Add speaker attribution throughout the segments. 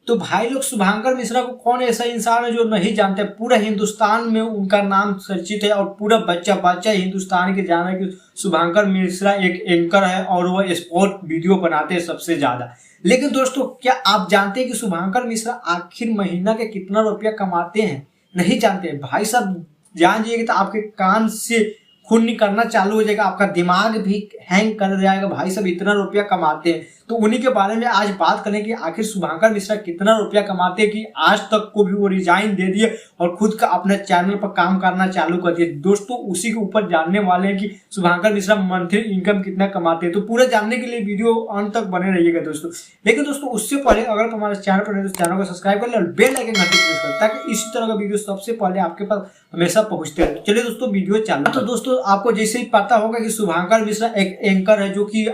Speaker 1: तो भाई लोग, शुभांकर मिश्रा को कौन ऐसा इंसान है जो नहीं जानते? पूरा हिंदुस्तान में उनका नाम चर्चित है और पूरा बच्चा बच्चा हिंदुस्तान के जाना है कि शुभांकर मिश्रा एक एंकर है और वो स्पोर्ट वीडियो बनाते हैं सबसे ज्यादा। लेकिन दोस्तों, क्या आप जानते हैं कि शुभांकर मिश्रा आखिर महीना के कितना रुपया कमाते हैं? नहीं जानते हैं भाई साहब। जान जाइएगा तो आपके कान से खून निकलना चालू हो जाएगा, आपका दिमाग भी हैंग कर जाएगा। भाई साहब इतना रुपया कमाते हैं, तो उन्हीं के बारे में आज बात करें कि आखिर शुभांकर मिश्रा कितना रुपया कमाते हैं कि आज तक को भी वो रिजाइन दे दिए और खुद का अपने चैनल पर काम करना चालू कर दिए। दोस्तों, उसी के ऊपर जानने वाले हैं कि शुभांकर मिश्रा मंथली इनकम कितना कमाते हैं। तो पूरा जानने के लिए वीडियो अंत तक बने रहिएगा दोस्तों। लेकिन दोस्तों, उससे पहले अगर हमारे चैनल पर है तो चैनल को सब्सक्राइब कर ले और बेल आइकन घंटी प्रेस कर, ताकि इसी तरह का वीडियो सबसे पहले आपके पास हमेशा पहुंचते रहे। चलिए दोस्तों, वीडियो चालू। तो दोस्तों, आपको जैसे ही पता होगा कि शुभांकर मिश्रा एक एंकर है जो कि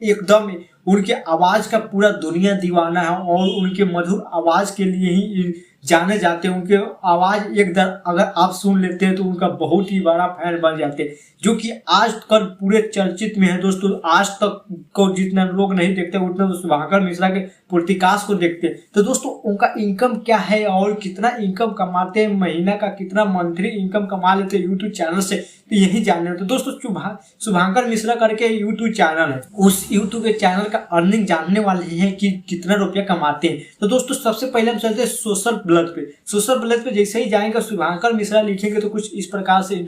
Speaker 1: एकदम उनके आवाज का पूरा दुनिया दीवाना है और उनके मधुर आवाज के लिए ही जाने जाते हैं। उनके आवाज एक अगर आप सुन लेते हैं तो उनका बहुत ही बड़ा फैन बन जाते हैं, जो कि आज तक पूरे चर्चित में है। दोस्तों, आज तक को जितना लोग नहीं देखते उतना तो शुभांकर मिश्रा के पॉडकास्ट को देखते हैं। तो दोस्तों, उनका इनकम क्या है और कितना इनकम कमाते हैं, महीना का कितना मंथली इनकम कमा लेते हैं यूट्यूब चैनल से, तो यही जानना है। तो दोस्तों, शुभांकर मिश्रा करके यूट्यूब चैनल है, उस यूट्यूब के चैनल का अर्निंग जानने वाले हैं कि कितना रुपया कमाते हैं। तो दोस्तों, सबसे पहले हम चलते हैं सोशल ब्लड पे। सोशल ब्लड पे जैसे ही जाएंगे शुभांकर मिश्रा लिखेंगे तो कुछ इस प्रकार से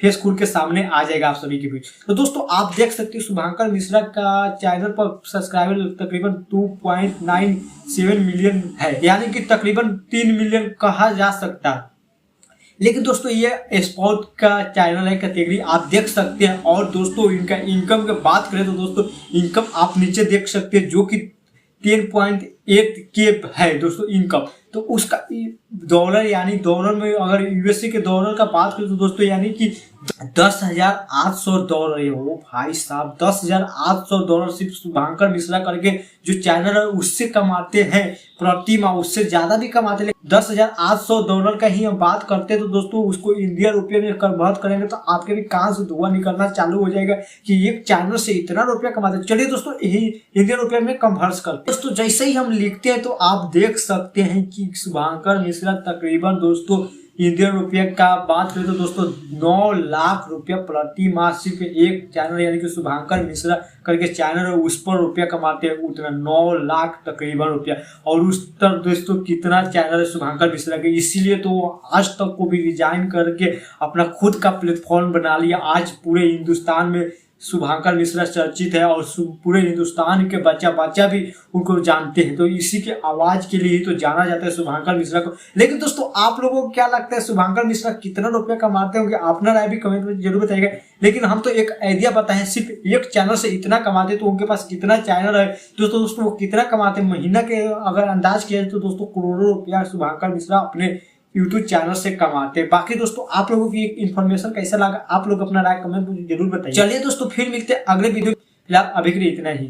Speaker 1: फेस खुल के सामने आ जाएगा आप सभी के बीच। तो दोस्तों, आप देख सकते हैं शुभांकर मिश्रा का चैनल पर सब्सक्राइबर तकरीबन 2.97 मिलियन है, यानी कि तकरीबन 3 मिलियन कहा जा सकता है। लेकिन दोस्तों, ये स्पोर्ट का चैनल है, कैटेगरी आप देख सकते हैं। और दोस्तों, इनका इनकम की बात करें तो दोस्तों, इनकम आप नीचे देख सकते हैं जो कि 10.8 के है दोस्तों इनकम। तो उसका डॉलर, यानी डॉलर में अगर यूएसए के डॉलर का बात करें तो दोस्तों, यानी कि $10,800 है। वो भाई साहब, $10,800 सिर्फ शुभांकर मिश्रा करके जो चैनल है उससे कमाते हैं प्रति माह। उससे ज्यादा भी कमाते हैं। $10,800 का ही हम बात करते हैं तो दोस्तों, उसको इंडियन रुपये में कन्वर्ट करेंगे तो आपके भी कान से धुआं निकलना चालू हो जाएगा कि एक चैनल से इतना रुपया कमाते हैं। चलिए दोस्तों, यही इंडियन रुपये में कन्वर्ट करते हैं। दोस्तों, जैसे ही हम लिखते हैं तो आप देख सकते हैं कि शुभांकर मिश्रा तकरीबन दोस्तों इंडियन रुपये का बात करें तो दोस्तों 9 लाख रुपया प्रति माह सिर्फ एक चैनल, यानी कि शुभांकर मिश्रा करके चैनल है उस पर रुपया कमाते हैं। उतना 9 लाख तकरीबन रुपया। और उस तरह दोस्तों कितना चैनल है शुभांकर मिश्रा के, इसीलिए तो आज तक को भी रिजाइन करके अपना खुद का प्लेटफॉर्म बना लिया। आज पूरे हिंदुस्तान में शुभांकर मिश्रा चर्चित है और पूरे हिंदुस्तान के बच्चा बच्चा भी उनको जानते हैं। तो इसी के आवाज के लिए ही तो जाना जाता है शुभांकर मिश्रा को। लेकिन दोस्तों, आप लोगों को क्या लगता है शुभांकर मिश्रा कितना रुपया कमाते होंगे? अपना राय भी कमेंट में जरूर बताइएगा। लेकिन हम तो एक आइडिया बताएं, सिर्फ एक चैनल से इतना कमाते, तो उनके पास कितना चैनल है दोस्तों वो कितना कमाते महीना के अगर अंदाज किया जाए तो दोस्तों करोड़ों रुपया शुभांकर मिश्रा अपने यूट्यूब चैनल से कमाते हैं। बाकी दोस्तों, आप लोगों की इन्फॉर्मेशन कैसा लगा, आप लोग अपना राय कमेंट में जरूर बताइए। चलिए दोस्तों, फिर मिलते हैं अगले वीडियो। फिलहाल अभी के लिए इतना ही।